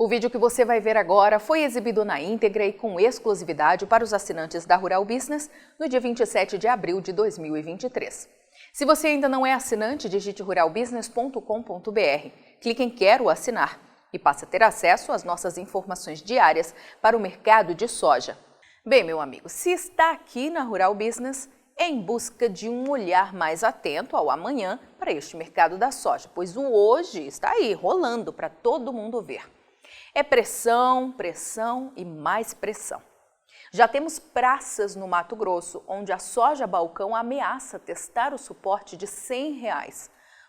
O vídeo que você vai ver agora foi exibido na íntegra e com exclusividade para os assinantes da Rural Business no dia 27 de abril de 2023. Se você ainda não é assinante, digite ruralbusiness.com.br, clique em Quero assinar e passe a ter acesso às nossas informações diárias para o mercado de soja. Bem, meu amigo, se está aqui na Rural Business, é em busca de um olhar mais atento ao amanhã para este mercado da soja, pois o hoje está aí, rolando para todo mundo ver. É pressão, pressão e mais pressão. Já temos praças no Mato Grosso, onde a soja balcão ameaça testar o suporte de R$ 100,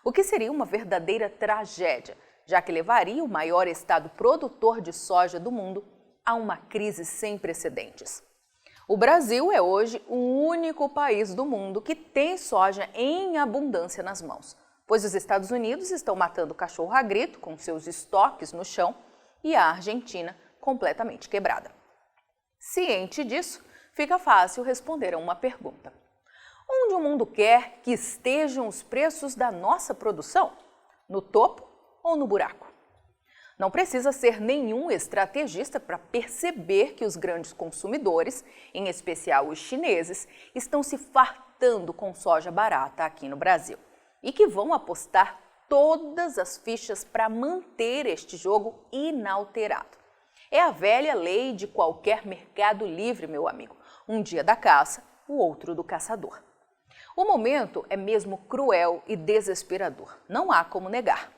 o que seria uma verdadeira tragédia, já que levaria o maior estado produtor de soja do mundo a uma crise sem precedentes. O Brasil é hoje o único país do mundo que tem soja em abundância nas mãos, pois os Estados Unidos estão matando cachorro a grito com seus estoques no chão e a Argentina completamente quebrada. Ciente disso, fica fácil responder a uma pergunta. Onde o mundo quer que estejam os preços da nossa produção? No topo ou no buraco? Não precisa ser nenhum estrategista para perceber que os grandes consumidores, em especial os chineses, estão se fartando com soja barata aqui no Brasil e que vão apostar todas as fichas para manter este jogo inalterado. É a velha lei de qualquer mercado livre, meu amigo. Um dia da caça, o outro do caçador. O momento é mesmo cruel e desesperador. Não há como negar.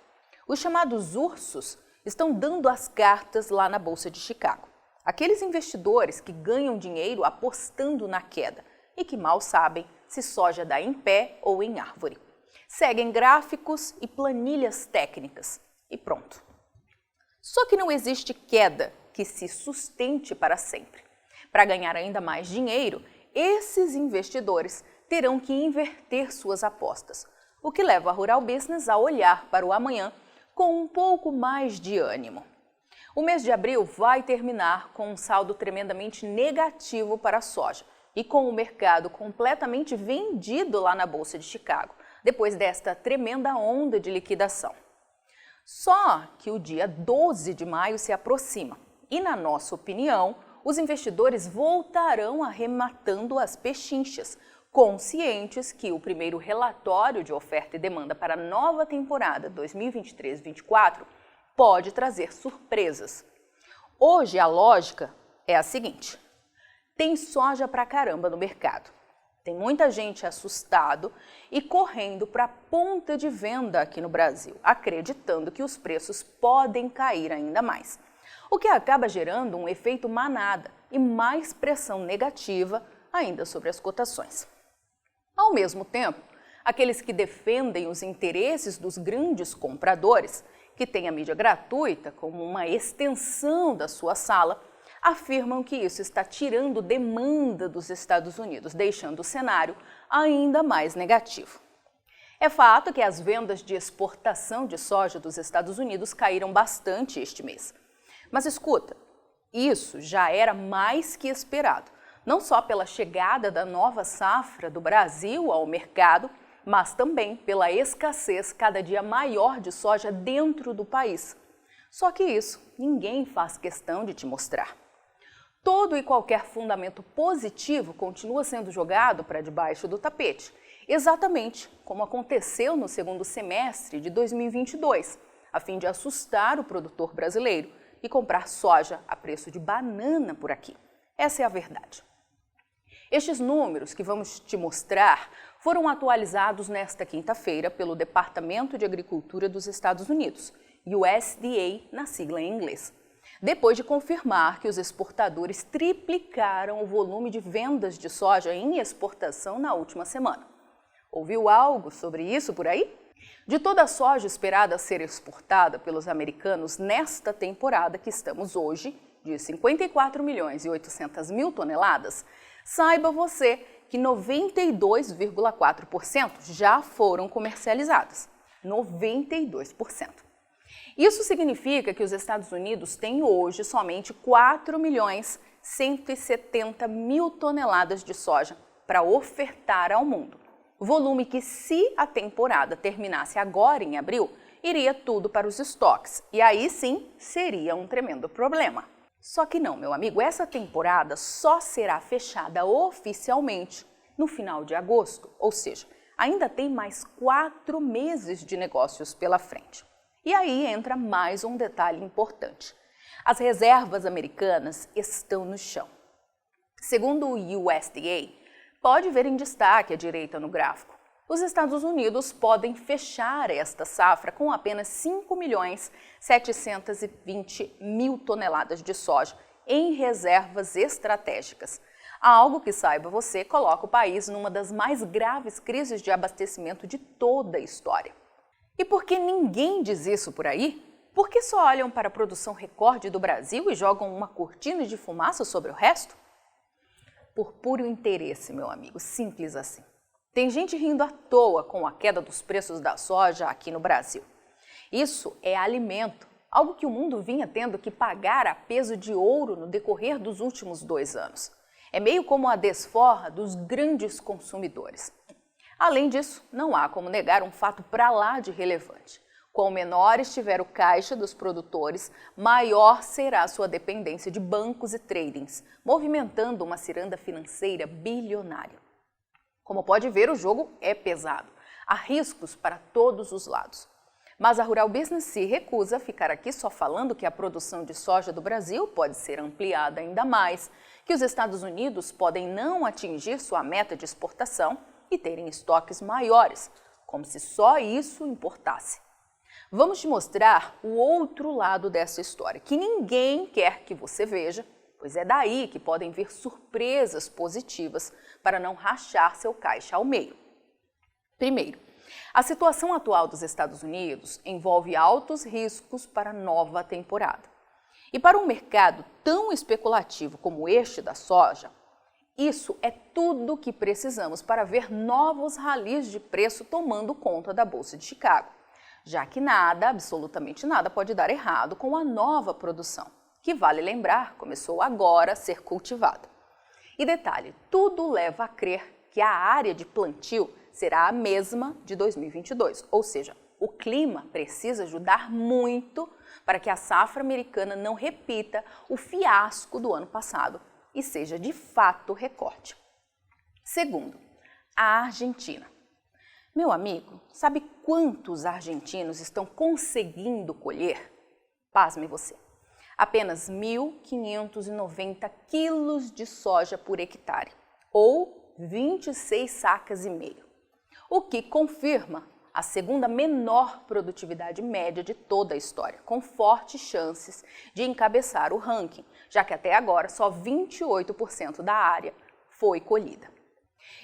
Os chamados ursos estão dando as cartas lá na Bolsa de Chicago. Aqueles investidores que ganham dinheiro apostando na queda e que mal sabem se soja dá em pé ou em árvore. Seguem gráficos e planilhas técnicas e pronto. Só que não existe queda que se sustente para sempre. Para ganhar ainda mais dinheiro, esses investidores terão que inverter suas apostas, o que leva a Rural Business a olhar para o amanhã com um pouco mais de ânimo. O mês de abril vai terminar com um saldo tremendamente negativo para a soja e com o mercado completamente vendido lá na Bolsa de Chicago, depois desta tremenda onda de liquidação. Só que o dia 12 de maio se aproxima e, na nossa opinião, os investidores voltarão arrematando as pechinchas, conscientes que o primeiro relatório de oferta e demanda para a nova temporada 2023-24 pode trazer surpresas. Hoje a lógica é a seguinte: tem soja pra caramba no mercado. Tem muita gente assustado e correndo para a ponta de venda aqui no Brasil, acreditando que os preços podem cair ainda mais, o que acaba gerando um efeito manada e mais pressão negativa ainda sobre as cotações. Ao mesmo tempo, aqueles que defendem os interesses dos grandes compradores, que têm a mídia gratuita como uma extensão da sua sala, afirmam que isso está tirando demanda dos Estados Unidos, deixando o cenário ainda mais negativo. É fato que as vendas de exportação de soja dos Estados Unidos caíram bastante este mês. Mas escuta, isso já era mais que esperado, não só pela chegada da nova safra do Brasil ao mercado, mas também pela escassez cada dia maior de soja dentro do país. Só que isso ninguém faz questão de te mostrar. Todo e qualquer fundamento positivo continua sendo jogado para debaixo do tapete, exatamente como aconteceu no segundo semestre de 2022, a fim de assustar o produtor brasileiro e comprar soja a preço de banana por aqui. Essa é a verdade. Estes números que vamos te mostrar foram atualizados nesta quinta-feira pelo Departamento de Agricultura dos Estados Unidos, USDA na sigla em inglês, depois de confirmar que os exportadores triplicaram o volume de vendas de soja em exportação na última semana. Ouviu algo sobre isso por aí? De toda a soja esperada a ser exportada pelos americanos nesta temporada que estamos hoje, de 54 milhões e 800 mil toneladas, saiba você que 92,4% já foram comercializadas. 92%. Isso significa que os Estados Unidos têm hoje somente 4 milhões 170 mil toneladas de soja para ofertar ao mundo. Volume que, se a temporada terminasse agora em abril, iria tudo para os estoques, e aí sim seria um tremendo problema. Só que não, meu amigo, essa temporada só será fechada oficialmente no final de agosto, ou seja, ainda tem mais 4 meses de negócios pela frente. E aí entra mais um detalhe importante. As reservas americanas estão no chão. Segundo o USDA, pode ver em destaque à direita no gráfico, os Estados Unidos podem fechar esta safra com apenas 5.720.000 toneladas de soja em reservas estratégicas. Algo que, saiba você, coloca o país numa das mais graves crises de abastecimento de toda a história. E por que ninguém diz isso por aí? Por que só olham para a produção recorde do Brasil e jogam uma cortina de fumaça sobre o resto? Por puro interesse, meu amigo, simples assim. Tem gente rindo à toa com a queda dos preços da soja aqui no Brasil. Isso é alimento, algo que o mundo vinha tendo que pagar a peso de ouro no decorrer dos últimos 2 anos. É meio como a desforra dos grandes consumidores. Além disso, não há como negar um fato para lá de relevante. Quanto menor estiver o caixa dos produtores, maior será sua dependência de bancos e tradings, movimentando uma ciranda financeira bilionária. Como pode ver, o jogo é pesado. Há riscos para todos os lados. Mas a Rural Business se recusa a ficar aqui só falando que a produção de soja do Brasil pode ser ampliada ainda mais, que os Estados Unidos podem não atingir sua meta de exportação e terem estoques maiores, como se só isso importasse. Vamos te mostrar o outro lado dessa história, que ninguém quer que você veja, pois é daí que podem vir surpresas positivas para não rachar seu caixa ao meio. Primeiro, a situação atual dos Estados Unidos envolve altos riscos para a nova temporada. E para um mercado tão especulativo como este da soja, isso é tudo o que precisamos para ver novos ralis de preço tomando conta da Bolsa de Chicago, já que nada, absolutamente nada, pode dar errado com a nova produção, que, vale lembrar, começou agora a ser cultivada. E detalhe, tudo leva a crer que a área de plantio será a mesma de 2022, ou seja, o clima precisa ajudar muito para que a safra americana não repita o fiasco do ano passado e seja de fato recorde. Segundo, a Argentina. Meu amigo, sabe quantos argentinos estão conseguindo colher? Pasme você. Apenas 1.590 quilos de soja por hectare, ou 26 sacas e meio, o que confirma a segunda menor produtividade média de toda a história, com fortes chances de encabeçar o ranking, já que até agora só 28% da área foi colhida.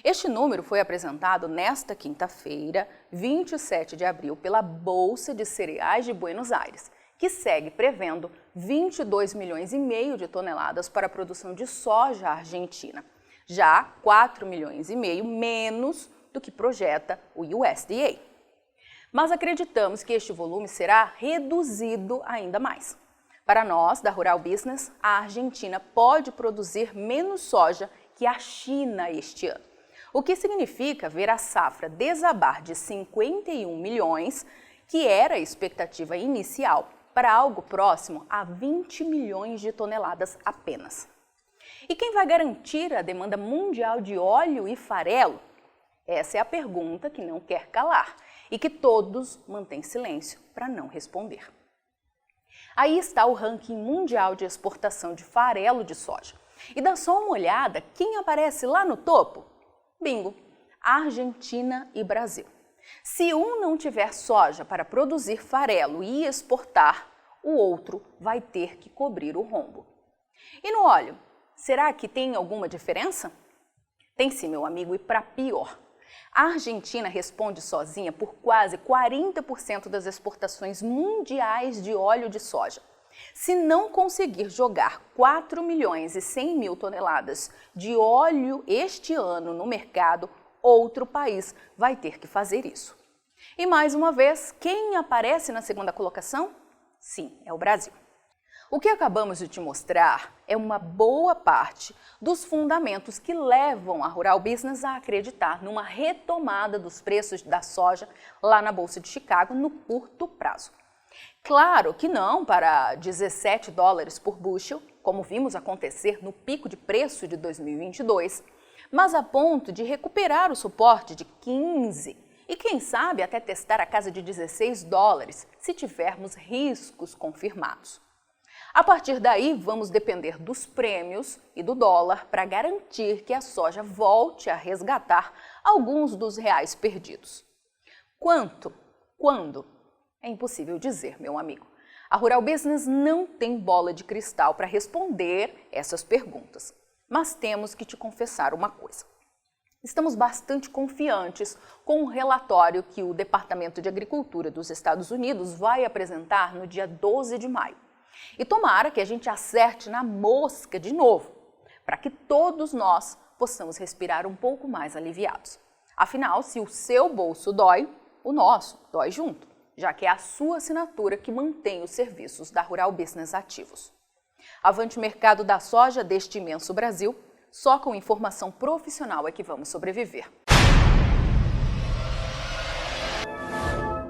Este número foi apresentado nesta quinta-feira, 27 de abril, pela Bolsa de Cereais de Buenos Aires, que segue prevendo 22 milhões e meio de toneladas para a produção de soja argentina, já 4 milhões e meio menos do que projeta o USDA. Mas acreditamos que este volume será reduzido ainda mais. Para nós, da Rural Business, a Argentina pode produzir menos soja que a China este ano, o que significa ver a safra desabar de 51 milhões, que era a expectativa inicial, para algo próximo a 20 milhões de toneladas apenas. E quem vai garantir a demanda mundial de óleo e farelo? Essa é a pergunta que não quer calar e que todos mantêm silêncio para não responder. Aí está o ranking mundial de exportação de farelo de soja. E dá só uma olhada quem aparece lá no topo? Bingo! Argentina e Brasil. Se um não tiver soja para produzir farelo e exportar, o outro vai ter que cobrir o rombo. E no óleo, será que tem alguma diferença? Tem sim, meu amigo, e para pior. A Argentina responde sozinha por quase 40% das exportações mundiais de óleo de soja. Se não conseguir jogar 4 milhões e 100 mil toneladas de óleo este ano no mercado, outro país vai ter que fazer isso. E mais uma vez, quem aparece na segunda colocação? Sim, é o Brasil. O que acabamos de te mostrar é uma boa parte dos fundamentos que levam a Rural Business a acreditar numa retomada dos preços da soja lá na Bolsa de Chicago no curto prazo. Claro que não para 17 dólares por bushel, como vimos acontecer no pico de preço de 2022, mas a ponto de recuperar o suporte de 15 e quem sabe até testar a casa de 16 dólares se tivermos riscos confirmados. A partir daí, vamos depender dos prêmios e do dólar para garantir que a soja volte a resgatar alguns dos reais perdidos. Quanto? Quando? É impossível dizer, meu amigo. A Rural Business não tem bola de cristal para responder essas perguntas. Mas temos que te confessar uma coisa. Estamos bastante confiantes com o relatório que o Departamento de Agricultura dos Estados Unidos vai apresentar no dia 12 de maio. E tomara que a gente acerte na mosca de novo, para que todos nós possamos respirar um pouco mais aliviados. Afinal, se o seu bolso dói, o nosso dói junto, já que é a sua assinatura que mantém os serviços da Rural Business ativos. Avante mercado da soja deste imenso Brasil, só com informação profissional é que vamos sobreviver.